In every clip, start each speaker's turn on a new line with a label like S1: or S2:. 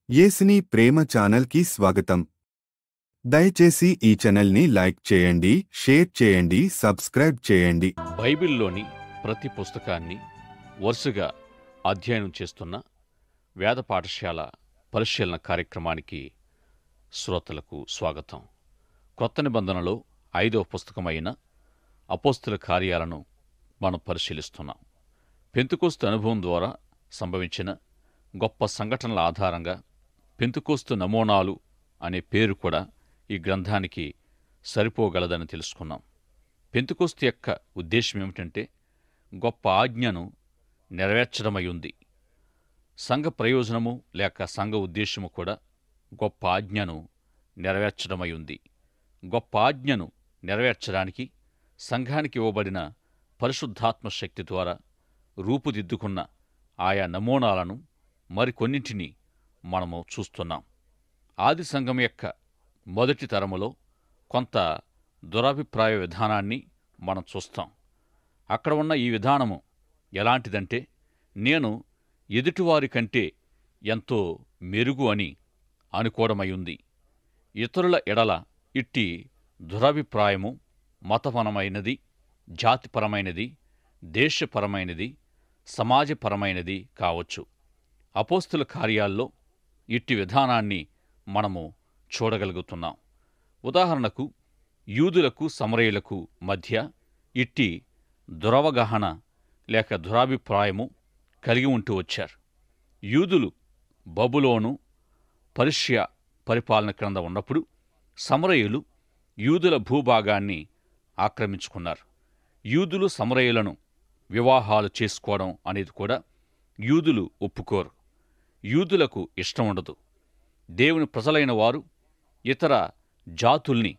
S1: యేసుని ప్రేమ ఛానల్కి స్వాగతం. దయచేసి ఈ ఛానల్ని లైక్ చేయండి, షేర్ చేయండి, సబ్స్క్రైబ్ చేయండి.
S2: బైబిల్లోని ప్రతి పుస్తకాన్ని వరుసగా అధ్యయనం చేస్తున్న వేద పాఠశాల పరిశీలన కార్యక్రమానికి శ్రోతలకు స్వాగతం. కొత్త నిబంధనలో 5వ పుస్తకమైన అపోస్తల కార్యాలను మనం పరిశీలిస్తున్నాం. పెంతెకోస్తు అనుభవం ద్వారా సంభవించిన గొప్ప సంఘటనల ఆధారంగా పెంతెకోస్తు నమూనాలు అనే పేరు కూడా ఈ గ్రంథానికి సరిపోగలదని తెలుసుకున్నాం. పెంతెకోస్తు యొక్క ఉద్దేశం ఏమిటంటే గొప్ప ఆజ్ఞను నెరవేర్చడమై ఉంది. సంఘ ప్రయోజనము లేక సంఘ ఉద్దేశము కూడా గొప్ప ఆజ్ఞను నెరవేర్చడమై ఉంది. గొప్ప ఆజ్ఞను నెరవేర్చడానికి సంఘానికి ఇవ్వబడిన పరిశుద్ధాత్మ శక్తి ద్వారా రూపుదిద్దుకున్న ఆయా నమూనాలను మరికొన్నింటినీ మనము చూస్తున్నాం. ఆది సంఘం యొక్క మొదటి తరములో కొంత దురభిప్రాయ విధానాన్ని మనం చూస్తాం. అక్కడ ఉన్న ఈ విధానము ఎలాంటిదంటే, నేను ఎదుటివారి కంటే ఎంతో మెరుగు అని అనుకోవడమై. ఇతరుల ఎడల ఇట్టి దురభిప్రాయము మతపరమైనది, జాతిపరమైనది, దేశపరమైనది, సమాజపరమైనది కావచ్చు. అపోస్తల కార్యాల్లో ఇట్టి విధానాన్ని మనము చూడగలుగుతున్నాం. ఉదాహరణకు, యూదులకు సమరయులకు మధ్య ఇట్టి దురవగాహన లేక దురాభిప్రాయము కలిగి ఉంటూ వచ్చారు. యూదులు బబులోను, పర్షియా పరిపాలన క్రింద ఉన్నప్పుడు సమరయులు యూదుల భూభాగాన్ని ఆక్రమించుకున్నారు. యూదులు సమరయులను వివాహాలు చేసుకోవడం అనేది కూడా యూదులు ఒప్పుకోరు. యూదులకు ఇష్టం ఉండదు. దేవుని ప్రజలైన వారు ఇతర జాతుల్ని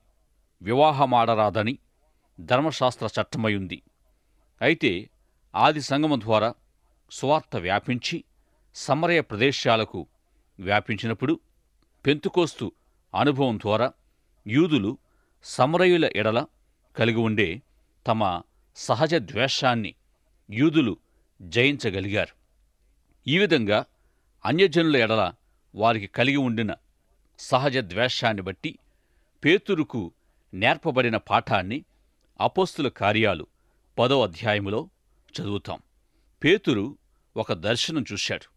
S2: వివాహమాడరాదని ధర్మశాస్త్ర చట్టమై ఉంది. అయితే ఆది సంగమం ద్వారా సువార్త వ్యాపించి సమరయ ప్రదేశాలకు వ్యాపించినప్పుడు పెంతెకోస్తు అనుభవం ద్వారా యూదులు సమరయుల ఎడల కలిగి ఉండే తమ సహజ ద్వేషాన్ని యూదులు జయించగలిగారు. ఈ విధంగా అన్యజనుల ఎడల వారికి కలిగి ఉండిన సహజ ద్వేషాన్ని బట్టి పేతురుకు నేర్పబడిన పాఠాన్ని అపోస్తల కార్యాలు 10వ అధ్యాయములో చదువుతాం. పేతురు ఒక దర్శనం చూశాడు.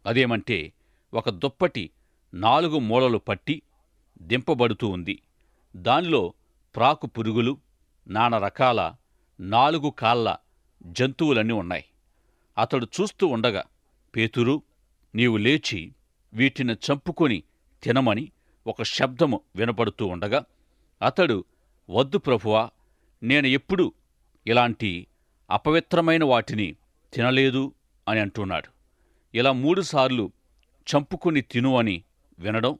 S2: అదేమంటే, ఒక దుప్పటి 4 మూలలు పట్టి దింపబడుతూ ఉంది. దానిలో ప్రాకు పురుగులు, నానా రకాల 4 కాళ్ల జంతువులన్నీ ఉన్నాయి. అతడు చూస్తూ ఉండగా, పేతురు, నీవు లేచి వీటిని చంపుకొని తినమని ఒక శబ్దము వినపడుతూ ఉండగా, అతడు, వద్దు ప్రభువా, నేను ఎప్పుడూ ఇలాంటి అపవిత్రమైన వాటిని తినలేదు అని అంటున్నాడు. ఇలా 3 సార్లు చంపుకొని తిను అని వినడం,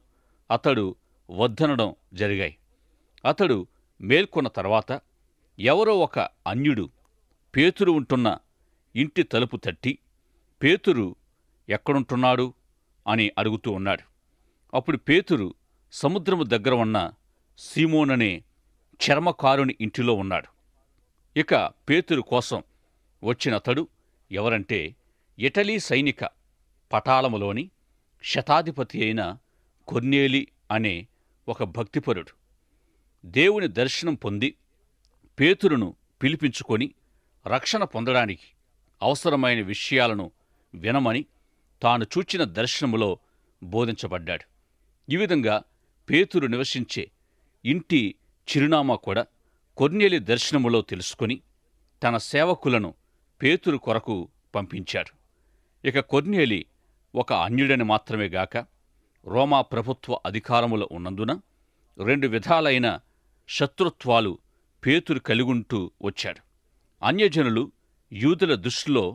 S2: అతడు వద్దనడం జరిగాయి. అతడు మేల్కొన్న తర్వాత ఎవరో ఒక అన్యుడు పేతురు ఉంటున్న ఇంటి తలుపు తట్టి, పేతురు ఎక్కడుంటున్నాడు అని అడుగుతూ ఉన్నాడు. అప్పుడు పేతురు సముద్రము దగ్గర ఉన్న సీమోననే చర్మకారుని ఇంటిలో ఉన్నాడు. ఇక పేతురు కోసం వచ్చినతడు ఎవరంటే, ఇటలీ సైనిక పటాలములోని శతాధిపతి అయిన కొర్నేలి అనే ఒక భక్తిపరుడు. దేవుని దర్శనం పొంది పేతురును పిలిపించుకొని రక్షణ పొందడానికి అవసరమైన విషయాలను వినమని తాను చూచిన దర్శనములో బోధించబడ్డాడు. ఈ విధంగా పేతురు నివసించే ఇంటి చిరునామా కూడా కొర్నేలి దర్శనములో తెలుసుకొని తన సేవకులను పేతురు కొరకు పంపించాడు. ఇక కొర్నేలి ఒక అన్యుడని మాత్రమే గాక, రోమా ప్రభుత్వ అధికారములో ఉన్నందున 2 విధాలైన శత్రుత్వాలు పేతురు కలిగుంటూ వచ్చాడు. అన్యజనులు యూదుల దృష్టిలో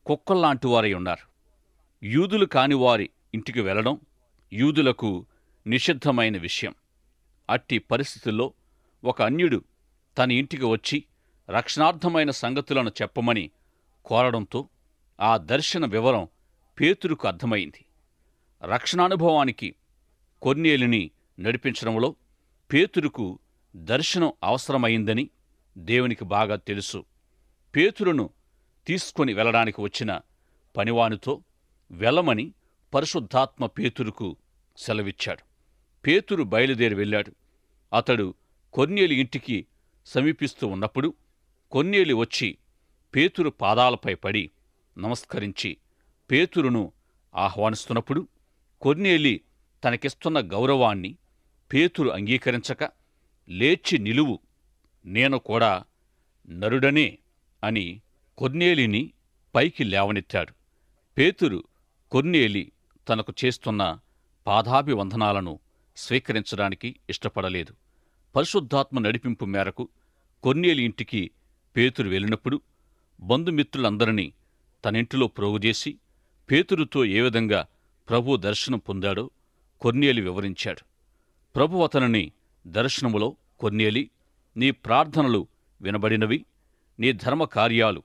S2: కుక్కల్లాంటివారై ఉన్నారు. యూదులు కానివారి ఇంటికి వెళ్లడం యూదులకు నిషిద్ధమైన విషయం. అట్టి పరిస్థితుల్లో ఒక అన్యుడు తన ఇంటికి వచ్చి రక్షణార్థమైన సంగతులను చెప్పమని కోరడంతో ఆ దర్శన వివరం పేతురుకు అర్థమైంది. రక్షణానుభవానికి కొర్నేలిని నడిపించడంలో పేతురుకు దర్శనం అవసరమైందని దేవునికి బాగా తెలుసు. పేతురును తీసుకొని వెళ్లడానికి వచ్చిన పనివానితో వెళ్ళమని పరిశుద్ధాత్మ పేతురుకు సెలవిచ్చాడు. పేతురు బయలుదేరి వెళ్ళాడు. అతడు కొర్నేలి ఇంటికి సమీపిస్తూ ఉన్నప్పుడు కొర్నేలి వచ్చి పేతురు పాదాలపై పడి నమస్కరించి పేతురును ఆహ్వానిస్తున్నప్పుడు కొర్నేలి తనకిస్తున్న గౌరవాన్ని పేతురు అంగీకరించక, లేచి నిలువు, నేను కూడా నరుడనే అని కొర్నేలిని పైకి లేవనెత్తాడు. పేతురు కొర్నేలి తనకు చేస్తున్న పాదాభివందనాలను స్వీకరించడానికి ఇష్టపడలేదు. పరిశుద్ధాత్మ నడిపింపు మేరకు కొర్నేలి ఇంటికి పేతురు వెళ్ళినప్పుడు బంధుమిత్రులందరినీ తనింటిలో ప్రోగుచేసి పేతురుతో ఏ విధంగా ప్రభు దర్శనం పొందాడో కొర్నేలి వివరించాడు. ప్రభు అతనిని దర్శనములో, కొర్నేలి, నీ ప్రార్థనలు వినబడినవి, నీ ధర్మకార్యాలు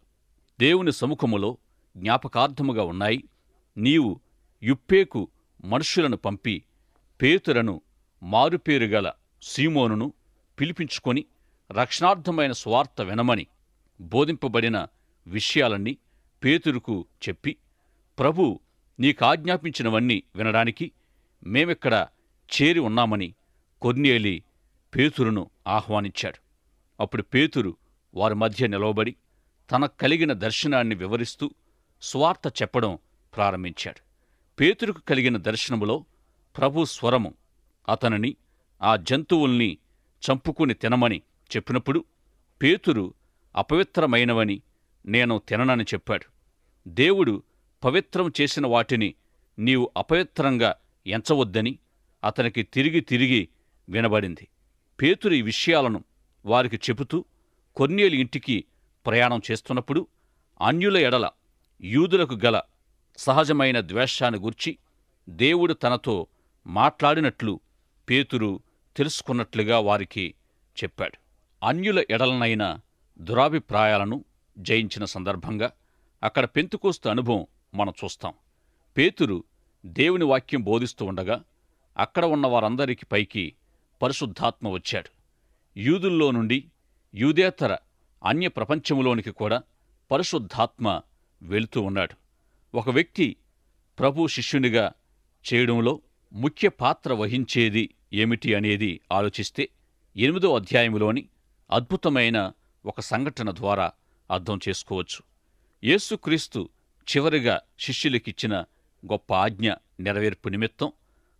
S2: దేవుని సముఖములో జ్ఞాపకార్థముగా ఉన్నాయి. నీవు యుప్పేకు మనుష్యులను పంపి పేతురను, మారుపేరుగల సీమోనును పిలిపించుకొని రక్షణార్థమైన సువార్త వినమని బోధింపబడిన విషయాలన్నీ పేతురుకు చెప్పి, ప్రభు నీకాజ్ఞాపించినవన్నీ వినడానికి మేమిక్కడ చేరి ఉన్నామని కొర్నేలి పేతురును ఆహ్వానించాడు. అప్పుడు పేతురు వారి మధ్య నిలవబడి తనకు కలిగిన దర్శనాన్ని వివరిస్తూ సువార్త చెప్పడం ప్రారంభించాడు. పేతురుకు కలిగిన దర్శనములో ప్రభు స్వరము అతనిని ఆ జంతువుల్ని చంపుకుని తినమని చెప్పినప్పుడు పేతురు అపవిత్రమైనవని నేను తిననని చెప్పాడు. దేవుడు పవిత్రం చేసిన వాటిని నీవు అపవిత్రంగా ఎంచవద్దని అతనికి తిరిగి తిరిగి వినబడింది. పేతురు ఈ విషయాలను వారికి చెబుతూ కొర్నేలి ఇంటికి ప్రయాణం చేస్తున్నప్పుడు అన్యుల ఎడల యూదులకు గల సహజమైన ద్వేషాన్ని గూర్చి దేవుడు తనతో మాట్లాడినట్లు పేతురు తెలుసుకున్నట్లుగా వారికి చెప్పాడు. అన్యుల ఎడలనైన దురాభిప్రాయాలను జయించిన సందర్భంగా అక్కడ పెంతెకోస్తు అనుభవం మనం చూస్తాం. పేతురు దేవుని వాక్యం బోధిస్తూ ఉండగా అక్కడ ఉన్న వారందరికి పైకి పరిశుద్ధాత్మ వచ్చాడు. యూదుల్లో నుండి యూదేతర అన్య ప్రపంచములోనికి కూడా పరిశుద్ధాత్మ వెళుతూ ఉన్నాడు. ఒక వ్యక్తి ప్రభు శిష్యునిగా చేయడంలో ముఖ్య పాత్ర వహించేది ఏమిటి అనేది ఆలోచిస్తే 8వ అధ్యాయములోని అద్భుతమైన ఒక సంఘటన ద్వారా అర్థం చేసుకోవచ్చు. యేసుక్రీస్తు చివరిగా శిష్యులకిచ్చిన గొప్ప ఆజ్ఞ నెరవేర్పు నిమిత్తం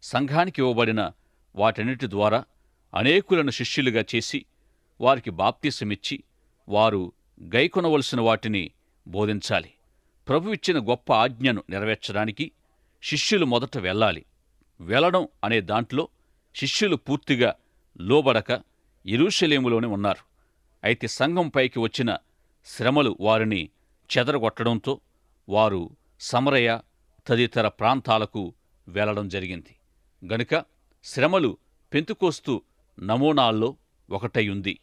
S2: సంఘానికి ఇవ్వబడిన వాటన్నిటి ద్వారా అనేకులను శిష్యులుగా చేసి వారికి బాప్తిసమిచ్చి వారు గైకొనవలసిన వాటిని బోధించాలి. ప్రభు ఇచ్చిన గొప్ప ఆజ్ఞను నెరవేర్చడానికి శిష్యులు మొదట వెళ్ళాలి. వెళ్లడం అనే దాంట్లో శిష్యులు పూర్తిగా లోబడక యెరూషలేములోనే ఉన్నారు. అయితే సంఘం పైకి వచ్చిన శ్రమలు వారిని చెదరగొట్టడంతో వారు సమరయ తదితర ప్రాంతాలకు వెళ్లడం జరిగింది. గనుక శ్రమలు పెంతెకోస్తు నమూనాల్లో ఒకటై ఉంది.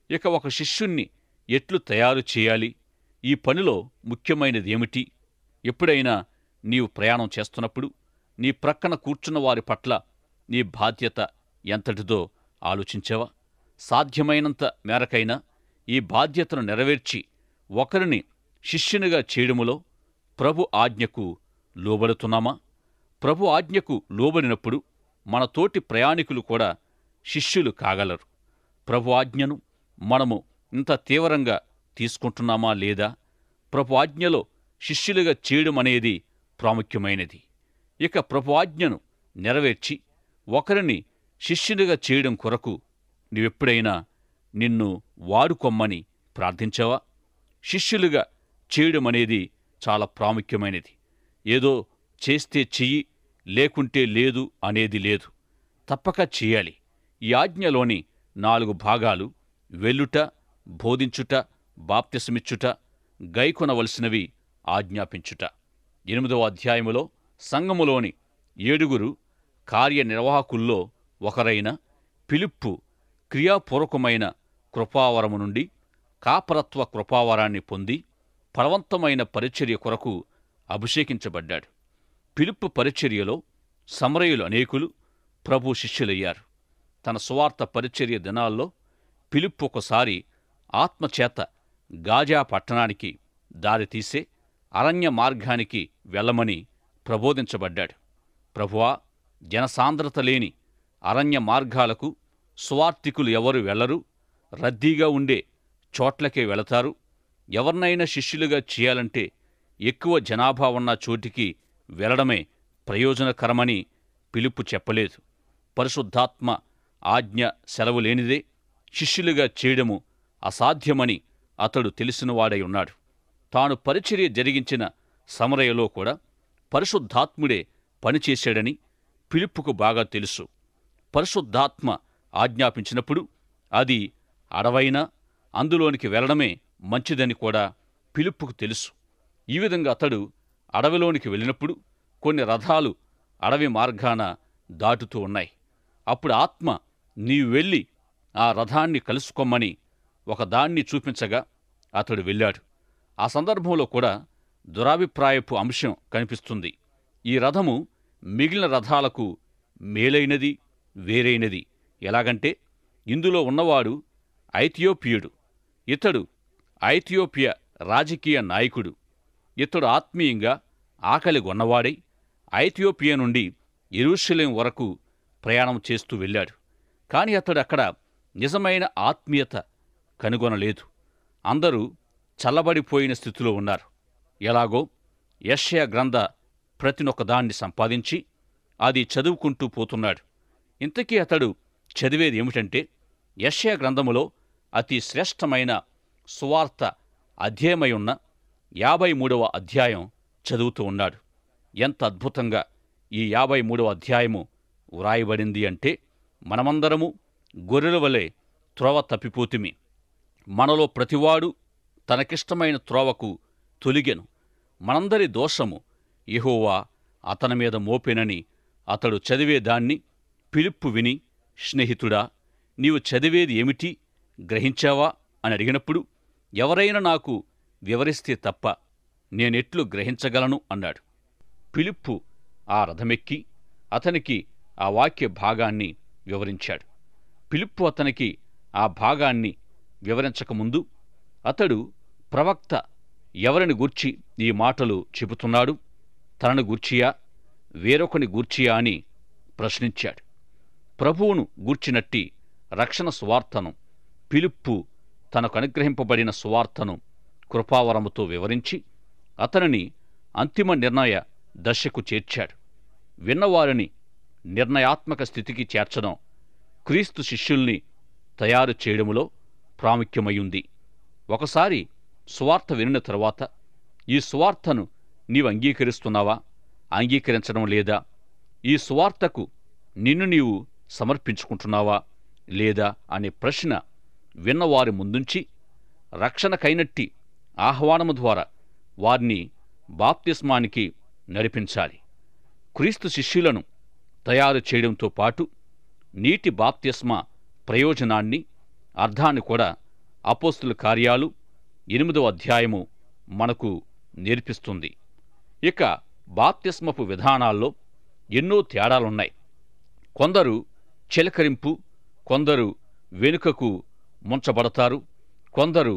S2: ఇక ఒక శిష్యుణ్ణి ఎట్లు తయారు చేయాలి, ఈ పనిలో ముఖ్యమైనది ఏమిటి? ఎప్పుడైనా నీవు ప్రయాణం చేస్తున్నప్పుడు నీ ప్రక్కన కూర్చున్న వారి పట్ల నీ బాధ్యత ఎంతటిదో ఆలోచించావా? సాధ్యమైనంత మేరకైనా ఈ బాధ్యతను నెరవేర్చి ఒకరిని శిష్యునిగా చేయడములో ప్రభు ఆజ్ఞకు లోబడుతున్నామా? ప్రభు ఆజ్ఞకు లోబడినప్పుడు మన తోటి ప్రయాణికులు కూడా శిష్యులు కాగలరు. ప్రభు ఆజ్ఞను మనము ఇంత తీవ్రంగా తీసుకుంటున్నామా లేదా? ప్రభు ఆజ్ఞలో శిష్యులుగా చేయడం అనేది ప్రాముఖ్యమైనది. ఇక ప్రభు ఆజ్ఞను నెరవేర్చి ఒకరిని శిష్యునిగా చేయడం కొరకు నీవెప్పుడైనా నిన్ను వాడుకొమ్మని ప్రార్థించావా? శిష్యులుగా చేయడం అనేది చాలా ప్రాముఖ్యమైనది. ఏదో చేస్తే చెయ్యి, లేకుంటే లేదు అనేది లేదు. తప్పక చెయ్యాలి. ఈ ఆజ్ఞలోని 4 భాగాలు వెళ్ళుట, బోధించుట, బాప్తిసమిచ్చుట, గైకొనవలసినవి ఆజ్ఞాపించుట. 8వ అధ్యాయములో సంఘములోని 7 కార్యనిర్వాహకుల్లో ఒకరైన ఫిలిప్పు క్రియాపూర్వకమైన కృపావరము నుండి కాపరత్వ కృపావరాన్ని పొంది ఫలవంతమైన పరిచర్య కొరకు అభిషేకించబడ్డాడు. ఫిలిప్పు పరిచర్యలో సమరయులు అనేకులు ప్రభు శిష్యులయ్యారు. తన సువార్త పరిచర్య దినాల్లో ఫిలిప్పు ఒకసారి ఆత్మచేత గాజా పట్టణానికి దారితీసే అరణ్య మార్గానికి వెళ్ళమని ప్రబోధించబడ్డాడు. ప్రభువా, జనసాంద్రత లేని అరణ్య మార్గాలకు సువార్తికులు ఎవరు వెళ్లరు, రద్దీగా ఉండే చోట్లకే వెళతారు. ఎవరినైనా శిష్యులుగా చేయాలంటే ఎక్కువ జనాభా ఉన్న చోటికి వెళ్లడమే ప్రయోజనకరమని పిలుపు చెప్పలేదు. పరిశుద్ధాత్మ ఆజ్ఞ సెలవు లేనిదే శిష్యులుగా చేయడము అసాధ్యమని అతడు తెలిసినవాడై ఉన్నాడు. తాను పరిచర్య జరిగించిన సమరయలో కూడా పరిశుద్ధాత్ముడే పనిచేశాడని ఫిలిప్పుకు బాగా తెలుసు. పరిశుద్ధాత్మ ఆజ్ఞాపించినప్పుడు అది అడవైనా అందులోనికి వెళ్లడమే మంచిదని కూడా ఫిలిప్పుకు తెలుసు. ఈ విధంగా అతడు అడవిలోనికి వెళ్ళినప్పుడు కొన్ని రథాలు అడవి మార్గాన దాటుతూ ఉన్నాయి. అప్పుడు ఆత్మ, నీవు వెళ్ళి ఆ రథాన్ని కలుసుకోమని ఒకదాన్ని చూపించగా అతడు వెళ్ళాడు. ఆ సందర్భంలో కూడా దురాభిప్రాయపు అంశం కనిపిస్తుంది. ఈ రథము మిగిలిన రథాలకు మేలైనది, వేరైనది. ఎలాగంటే ఇందులో ఉన్నవాడు ఐథియోపియుడు. ఇతడు ఐథియోపియా రాజకీయ నాయకుడు. ఇతడు ఆత్మీయంగా ఆకలిగొన్నవాడై ఐథియోపియా నుండి యెరూషలేం వరకు ప్రయాణం చేస్తూ వెళ్ళాడు. కాని అతడు అక్కడ నిజమైన ఆత్మీయత కనుగొనలేదు. అందరూ చల్లబడిపోయిన స్థితిలో ఉన్నారు. ఎలాగో యెషయా గ్రంథ ప్రతినొక్కదాన్ని సంపాదించి అది చదువుకుంటూ పోతున్నాడు. ఇంతకీ అతడు చదివేది ఏమిటంటే యెషయా గ్రంథములో అతి శ్రేష్టమైన సువార్త అధ్యాయమై ఉన్న 53వ అధ్యాయం చదువుతూ ఉన్నాడు. ఎంత అద్భుతంగా ఈ 53వ అధ్యాయము వ్రాయబడింది అంటే, మనమందరము గొర్రెల వలె త్రోవ తప్పిపోతిమి. మనలో ప్రతివాడు తనకిష్టమైన త్రోవకు తొలిగెను. మనందరి దోషము యెహోవా అతని మీద మోపెనని అతడు చదివేదాన్ని ఫిలిప్పు విని, స్నేహితుడా, నీవు చదివేది ఏమిటి, గ్రహించావా అని అడిగినప్పుడు, ఎవరైనా నాకు వివరిస్తే తప్ప నేనెట్లు గ్రహించగలను అన్నాడు. ఫిలిప్పు ఆ రథమెక్కి అతనికి ఆ వాక్య భాగాన్ని వివరించాడు. ఫిలిప్పు అతనికి ఆ భాగాన్ని వివరించకముందు అతడు ప్రవక్త ఎవరిని గూర్చి ఈ మాటలు చెబుతున్నాడు, తనను గూర్చియా వేరొకని గూర్చియా అని ప్రశ్నించాడు. ప్రభువును గూర్చినట్టి రక్షణ సువార్తను ఫిలిప్పు తనకు అనుగ్రహింపబడిన సువార్తను కృపావరముతో వివరించి అతనిని అంతిమ నిర్ణయ దశకు చేర్చాడు. విన్నవారిని నిర్ణయాత్మక స్థితికి చేర్చడం క్రీస్తు శిష్యుల్ని తయారు చేయడములో ప్రాముఖ్యమయ్యుంది. ఒకసారి సువార్త వినిన తరువాత ఈ సువార్తను నీవు అంగీకరిస్తున్నావా, అంగీకరించడం లేదా? ఈ సువార్తకు నిన్ను నీవు సమర్పించుకుంటున్నావా లేదా అనే ప్రశ్న విన్నవారి ముందుంచి రక్షణకైనట్టి ఆహ్వానము ద్వారా వారిని బాప్తిస్మానికి నడిపించాలి. క్రీస్తు శిష్యులను తయారు చేయడంతో పాటు నీటి బాప్తిస్మ ప్రయోజనాన్ని, అర్థాన్ని కూడా అపోస్తుల కార్యాలు 8వ అధ్యాయము మనకు నేర్పిస్తుంది. ఇక బాప్తిస్మపు విధానాల్లో ఎన్నో తేడాలున్నాయి. కొందరు చిలకరింపు, కొందరు వెనుకకు ముంచబడతారు, కొందరు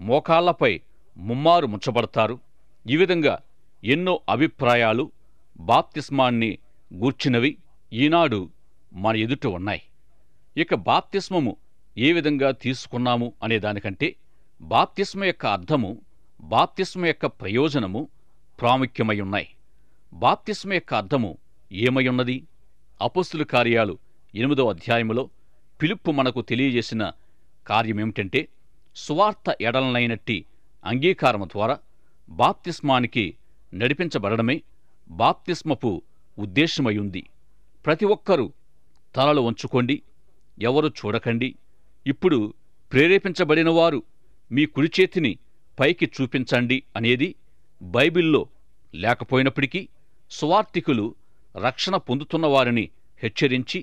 S2: మోకాళ్లపై ముమ్మారు ముంచబడతారు. ఈ విధంగా ఎన్నో అభిప్రాయాలు బాప్తిస్మాన్ని గూర్చినవి ఈనాడు మన ఎదుట ఉన్నాయి. ఇక బాప్తిస్మము ఏ విధంగా తీసుకున్నాము అనే దానికంటే బాప్తిస్మ యొక్క అర్థము, బాప్తిస్మ యొక్క ప్రయోజనము ప్రాముఖ్యమై ఉన్నాయి. బాప్తిస్మ యొక్క అర్థము ఏమై ఉన్నది? అపోస్తుల కార్యాలు 8వ అధ్యాయములో ఫిలిప్పు మనకు తెలియజేసిన కార్యమేమిటంటే, సువార్త ఎడలనైనట్టి అంగీకారము ద్వారా బాప్తిస్మానికి నడిపించబడడమే బాప్తిస్మపు ఉద్దేశమయ్యుంది. ప్రతి ఒక్కరూ తలలు వంచుకోండి, ఎవరు చూడకండి. ఇప్పుడు ప్రేరేపించబడినవారు మీ కుడి చేతిని పైకి చూపించండి అనేది బైబిల్లో లేకపోయినప్పటికీ సువార్తికులు రక్షణ పొందుతున్న వారిని హెచ్చరించి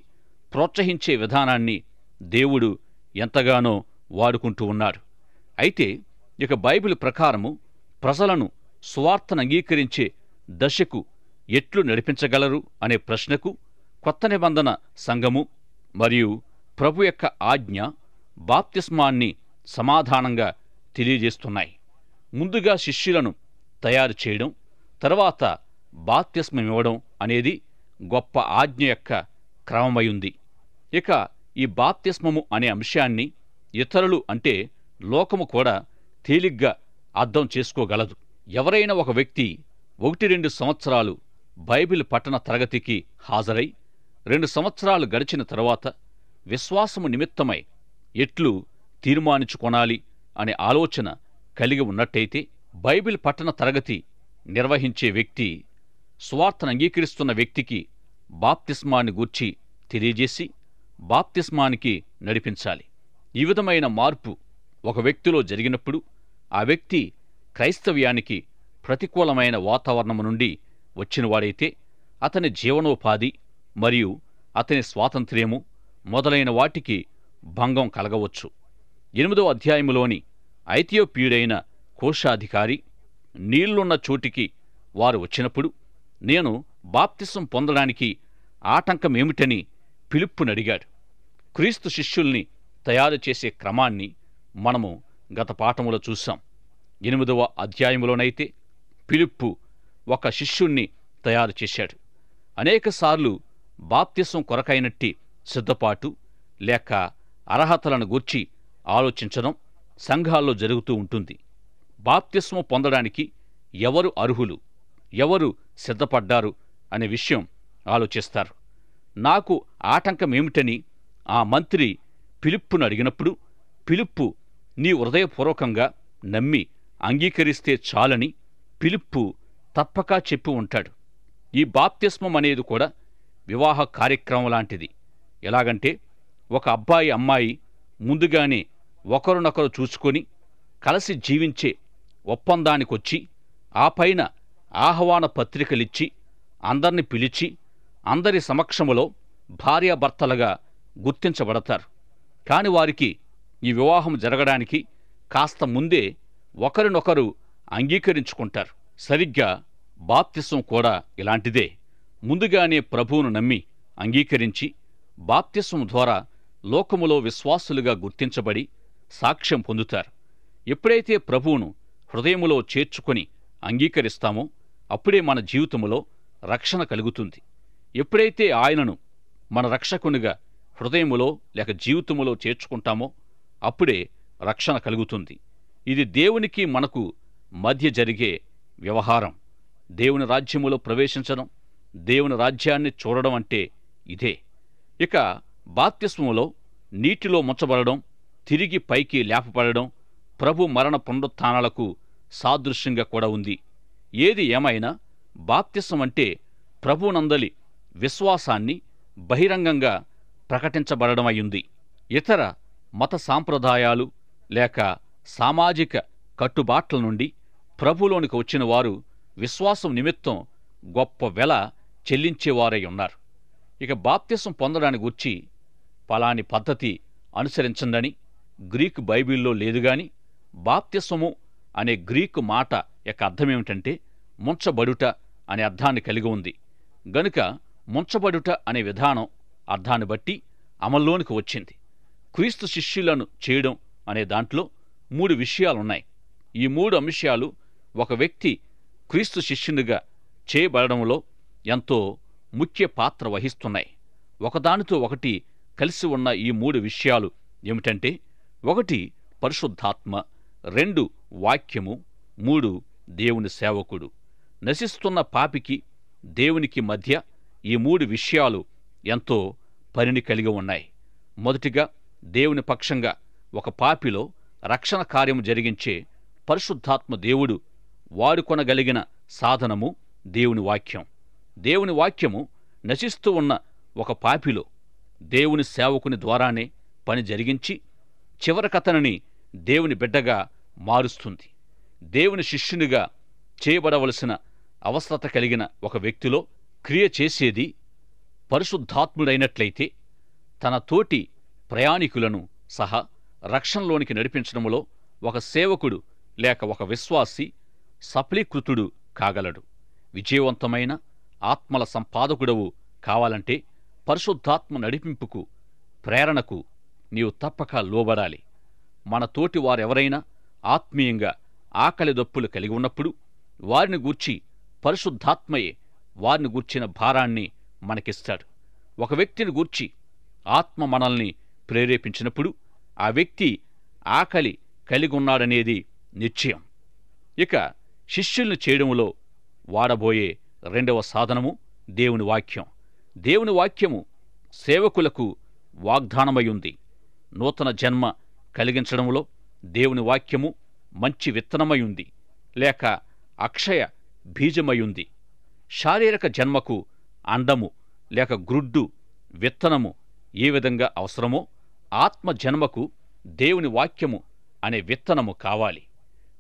S2: ప్రోత్సహించే విధానాన్ని దేవుడు ఎంతగానో వాడుకుంటూ ఉన్నాడు. అయితే ఇక బైబిల్ ప్రకారము ప్రజలను సువార్తను అంగీకరించే దశకు ఎట్లు నడిపించగలరు అనే ప్రశ్నకు కొత్త నిబంధన సంఘము మరియు ప్రభు యొక్క ఆజ్ఞ బాప్తిస్మాన్ని సమాధానంగా తెలియజేస్తున్నాయి. ముందుగా శిష్యులను తయారు చేయడం, తర్వాత బాప్తిస్మమివ్వడం అనేది గొప్ప ఆజ్ఞ యొక్క క్రమమయుంది. ఇక ఈ బాప్తిస్మము అనే అంశాన్ని ఇతరులు అంటే లోకము కూడా తేలిగ్గా అర్థం చేసుకోగలదు. ఎవరైనా ఒక వ్యక్తి 1-2 సంవత్సరాలు బైబిల్ పఠన తరగతికి హాజరై 2 సంవత్సరాలు గడిచిన తరువాత విశ్వాసము నిమిత్తమై ఎట్లు తీర్మానించుకొనాలి అనే ఆలోచన కలిగి ఉన్నట్టయితే బైబిల్ పఠన తరగతి నిర్వహించే వ్యక్తి సువార్తను అంగీకరిస్తున్న వ్యక్తికి బాప్తిస్మాన్ని గూర్చి తెలియజేసి బాప్తిస్మానికి నడిపించాలి. ఈ విధమైన మార్పు ఒక వ్యక్తిలో జరిగినప్పుడు ఆ వ్యక్తి క్రైస్తవ్యానికి ప్రతికూలమైన వాతావరణం నుండి వచ్చినవాడైతే అతని జీవనోపాధి మరియు అతని స్వాతంత్ర్యము మొదలైన వాటికి భంగం కలగవచ్చు. 8వ అధ్యాయములోని ఐథియోపియుడైన కోశాధికారి నీళ్లున్న చోటికి వారు వచ్చినప్పుడు నేను బాప్తిసం పొందడానికి ఆటంకమేమిటని ఫిలిప్పునడిగాడు. క్రీస్తు శిష్యుల్ని తయారు చేసే క్రమాన్ని మనము గత పాఠములో చూశాం. 8వ అధ్యాయములోనైతే ఫిలిప్పు ఒక శిష్యుణ్ణి తయారు చేశాడు. అనేకసార్లు బాప్తిసం కొరకైనట్టి సిద్ధపాటు లేక అర్హతలను గూర్చి ఆలోచించడం సంఘాల్లో జరుగుతూ ఉంటుంది. బాప్తిస్మం పొందడానికి ఎవరు అర్హులు, ఎవరు సిద్ధపడ్డారు అనే విషయం ఆలోచిస్తారు. నాకు ఆటంకమేమిటని ఆ మంత్రి ఫిలిప్పును అడిగినప్పుడు ఫిలిప్పు నీ హృదయపూర్వకంగా నమ్మి అంగీకరిస్తే చాలని ఫిలిప్పు తప్పక చెప్పి ఉంటాడు. ఈ బాప్తిస్మం అనేది కూడా వివాహ కార్యక్రమం లాంటిది. ఎలాగంటే ఒక అబ్బాయి అమ్మాయి ముందుగానే ఒకరినొకరు చూసుకొని కలిసి జీవించే ఒప్పందానికొచ్చి ఆ పైన ఆహ్వాన పత్రికలిచ్చి అందర్ని పిలిచి అందరి సమక్షములో భార్యాభర్తలుగా గుర్తించబడతారు. కాని వారికి ఈ వివాహం జరగడానికి కాస్త ముందే ఒకరినొకరు అంగీకరించుకుంటారు. సరిగ్గా బాప్తిసం కూడా ఇలాంటిదే. ముందుగానే ప్రభువును నమ్మి అంగీకరించి బాప్తిసం ద్వారా లోకములో విశ్వాసులుగా గుర్తించబడి సాక్ష్యం పొందుతారు. ఎప్పుడైతే ప్రభువును హృదయములో చేర్చుకొని అంగీకరిస్తామో అప్పుడే మన జీవితములో రక్షణ కలుగుతుంది. ఎప్పుడైతే ఆయనను మన రక్షకునిగా హృదయములో లేక జీవితములో చేర్చుకుంటామో అప్పుడే రక్షణ కలుగుతుంది. ఇది దేవునికి మనకు మధ్య జరిగే వ్యవహారం. దేవుని రాజ్యములో ప్రవేశించడం, దేవుని రాజ్యాన్ని చూడడం అంటే ఇదే. ఇక బాప్తిస్మములో నీటిలో ముంచబడడం, తిరిగి పైకి లేపబడడం ప్రభు మరణ పునరుత్థానాలకు సాదృశ్యంగా కూడా ఉంది. ఏది ఏమైనా బాప్తిసం అంటే ప్రభునందలి విశ్వాసాన్ని బహిరంగంగా ప్రకటించబడమయ్యింది. ఇతర మత సాంప్రదాయాలు లేక సామాజిక కట్టుబాట్ల నుండి ప్రభులోనికి వచ్చిన వారు విశ్వాసం నిమిత్తం గొప్ప వెల చెల్లించేవారై ఉన్నారు. ఇక బాప్తిసం పొందడానికి గూర్చి పలాని పద్ధతి అనుసరించండని గ్రీకు బైబిల్లో లేదుగాని బాప్తిసము అనే గ్రీకు మాట యొక్క అర్థమేమిటంటే ముంచబడుట అనే అర్థాన్ని కలిగి ఉంది. గనుక ముంచబడుట అనే విధానం అర్థాన్ని బట్టి అమల్లోనికి వచ్చింది. క్రీస్తు శిష్యులను చేయడం అనే దాంట్లో 3 విషయాలున్నాయి. ఈ 3 అంశాలు ఒక వ్యక్తి క్రీస్తు శిష్యునిగా చేయబడడంలో ఎంతో ముఖ్య పాత్ర వహిస్తున్నాయి. ఒకదానితో ఒకటి కలిసి ఉన్న ఈ 3 విషయాలు ఏమిటంటే 1 పరిశుద్ధాత్మ, 2 వాక్యము, 3 దేవుని సేవకుడు. నశిస్తున్న పాపికి దేవునికి మధ్య ఈ 3 విషయాలు ఎంతో పనిని కలిగి ఉన్నాయి. మొదటిగా దేవుని పక్షంగా ఒక పాపిలో రక్షణ కార్యము జరిగించే పరిశుద్ధాత్మ దేవుడు వాడుకొనగలిగిన సాధనము దేవుని వాక్యం. దేవుని వాక్యము నశిస్తూ ఉన్న ఒక పాపిలో దేవుని సేవకుని ద్వారానే పని జరిగించి చివరకతనని దేవుని బిడ్డగా మారుస్తుంది. దేవుని శిష్యునిగా చేయబడవలసిన అవసరత కలిగిన ఒక వ్యక్తిలో క్రియ చేసేది పరిశుద్ధాత్ముడైనట్లయితే తన తోటి ప్రయాణికులను సహా రక్షణలోనికి నడిపించడంలో ఒక సేవకుడు లేక ఒక విశ్వాసి సఫలీకృతుడు కాగలడు. విజయవంతమైన ఆత్మల సంపాదకుడవు కావాలంటే పరిశుద్ధాత్మ నడిపింపుకు, ప్రేరణకు నీవు తప్పక లోబడాలి. మన తోటి వారెవరైనా ఆత్మీయంగా ఆకలి దప్పులు కలిగి ఉన్నప్పుడు వారిని గూర్చి పరిశుద్ధాత్మయే వారిని గూర్చిన భారాన్ని మనకిస్తాడు. ఒక వ్యక్తిని గూర్చి ఆత్మ మనల్ని ప్రేరేపించినప్పుడు ఆ వ్యక్తి ఆకలి కలిగి ఉన్నాడనేది నిశ్చయం. ఇక శిష్యుల్ని చేయడంలో వాడబోయే రెండవ సాధనము దేవుని వాక్యం. దేవుని వాక్యము సేవకులకు వాగ్దానమయుంది. నూతన జన్మ కలిగించడంలో దేవుని వాక్యము మంచి విత్తనమయుంది, లేక అక్షయ బీజమయుంది. శారీరక జన్మకు అండము లేక గ్రుడ్డు విత్తనము ఏ విధంగా అవసరమో ఆత్మ జన్మకు దేవుని వాక్యము అనే విత్తనము కావాలి.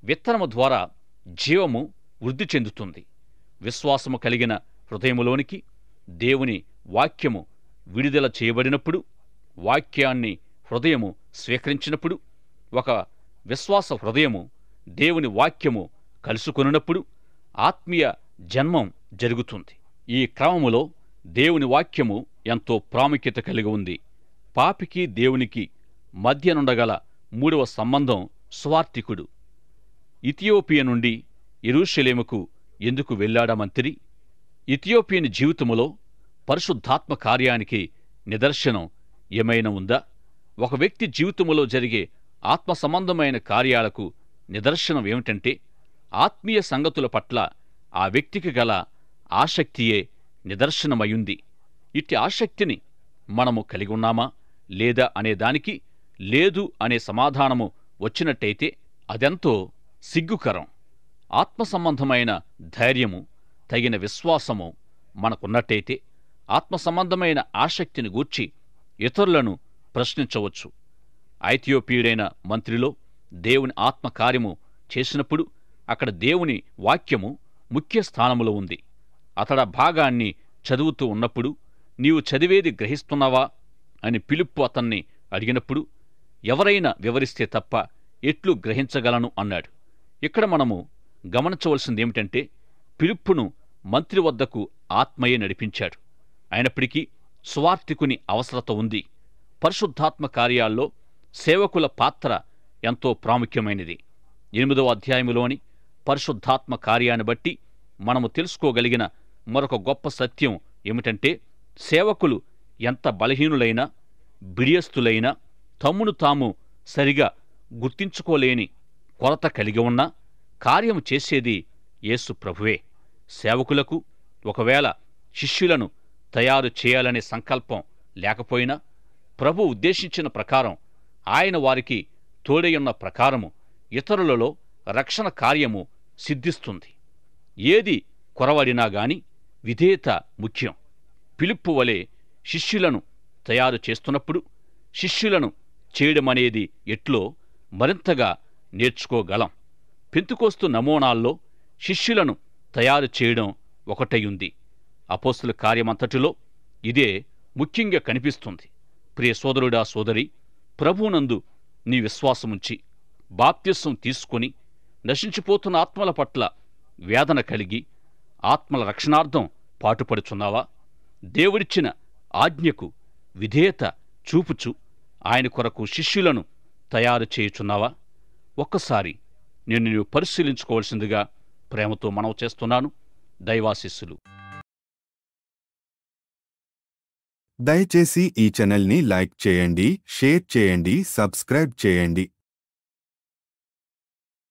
S2: విత్తనము ద్వారా జీవము వృద్ధి చెందుతుంది. విశ్వాసము కలిగిన హృదయములోనికి దేవుని వాక్యము విడుదల చేయబడినప్పుడు, వాక్యాన్ని హృదయము స్వీకరించినప్పుడు, ఒక విశ్వాస హృదయము దేవుని వాక్యము కలుసుకొనినప్పుడు ఆత్మీయ జన్మం జరుగుతుంది. ఈ క్రమములో దేవుని వాక్యము ఎంతో ప్రాముఖ్యత కలిగి ఉంది. పాపికి దేవునికి మధ్యనుండగల మూడవ సంబంధం సువార్తికుడు. ఇథియోపియా నుండి యెరూషలేముకు ఎందుకు వెళ్ళాడా మంత్రి? ఇథియోపియని జీవితములో పరిశుద్ధాత్మ కార్యానికి నిదర్శనం ఏమైనా ఉందా? ఒక వ్యక్తి జీవితములో జరిగే ఆత్మ సంబంధమైన కార్యాలకు నిదర్శనం ఏమిటంటే ఆత్మీయ సంగతుల పట్ల ఆ వ్యక్తికి గల ఆసక్తియే నిదర్శనమయుంది. ఇట్టి ఆసక్తిని మనము కలిగి ఉన్నామా లేదా అనేదానికి లేదు అనే సమాధానము వచ్చినట్టయితే అదెంతో సిగ్గుకరం. ఆత్మ సంబంధమైన ధైర్యము, తగిన విశ్వాసము మనకున్నట్టయితే ఆత్మ సంబంధమైన ఆసక్తిని గూర్చి ఇతరులను ప్రశ్నించవచ్చు. ఐథియోపియుడైన మంత్రిలో దేవుని ఆత్మకార్యము చేసినప్పుడు అక్కడ దేవుని వాక్యము ముఖ్య స్థానములో ఉంది. అతడ భాగాన్ని చదువుతూ ఉన్నప్పుడు నీవు చదివేది గ్రహిస్తున్నావా అని ఫిలిప్పు అతన్ని అడిగినప్పుడు ఎవరైనా వివరిస్తే తప్ప ఎట్లు గ్రహించగలను అన్నాడు. ఇక్కడ మనము గమనించవలసిందేమిటంటే ఫిలిప్పును మంత్రి వద్దకు ఆత్మయే నడిపించాడు. అయినప్పటికీ సువార్తికుని అవసరత ఉంది. పరిశుద్ధాత్మ కార్యాల్లో సేవకుల పాత్ర ఎంతో ప్రాముఖ్యమైనది. 8వ అధ్యాయములోని పరిశుద్ధాత్మ కార్యాన్ని బట్టి మనము తెలుసుకోగలిగిన మరొక గొప్ప సత్యం ఏమిటంటే సేవకులు ఎంత బలహీనులైనా, బిడియస్తులైనా, తమ్మును తాము సరిగా గుర్తించుకోలేని కొరత కలిగి ఉన్నా కార్యము చేసేది యేసు ప్రభువే. సేవకులకు ఒకవేళ శిష్యులను తయారు చేయాలనే సంకల్పం లేకపోయినా ప్రభు ఉద్దేశించిన ప్రకారం, ఆయన వారికి తోడయున్న ప్రకారము ఇతరులలో రక్షణ కార్యము సిద్ధిస్తుంది. ఏది కొరవడినా గాని విధేయత ముఖ్యం. ఫిలిప్పు వలె శిష్యులను తయారు చేస్తున్నప్పుడు శిష్యులను చేయడమనేది ఎట్లో మరింతగా నేర్చుకోగలం. పెంతెకోస్తు నమూనాల్లో శిష్యులను తయారు చేయడం ఒకటైయుంది. అపోస్తల కార్యమంతటిలో ఇదే ముఖ్యంగా కనిపిస్తుంది. ప్రియ సోదరుడా, సోదరి, ప్రభువునందు నీ విశ్వాసముంచి బాప్తిసం తీసుకొని నశించిపోతున్న ఆత్మల పట్ల వేదన కలిగి ఆత్మల రక్షణార్థం పాటుపడుచున్నావా? దేవుడిచ్చిన ఆజ్ఞకు విధేయత చూపుచు ఆయన కొరకు శిష్యులను తయారు చేయుచున్నావా? ఒక్కసారి నీవు పరిశీలించుకోవలసిందిగా ప్రేమతో మనవి చేస్తున్నాను. దైవాశీస్సులు.
S1: దయచేసి ఈ ఛానల్ని లైక్ చేయండి, షేర్ చేయండి, సబ్స్క్రైబ్ చేయండి.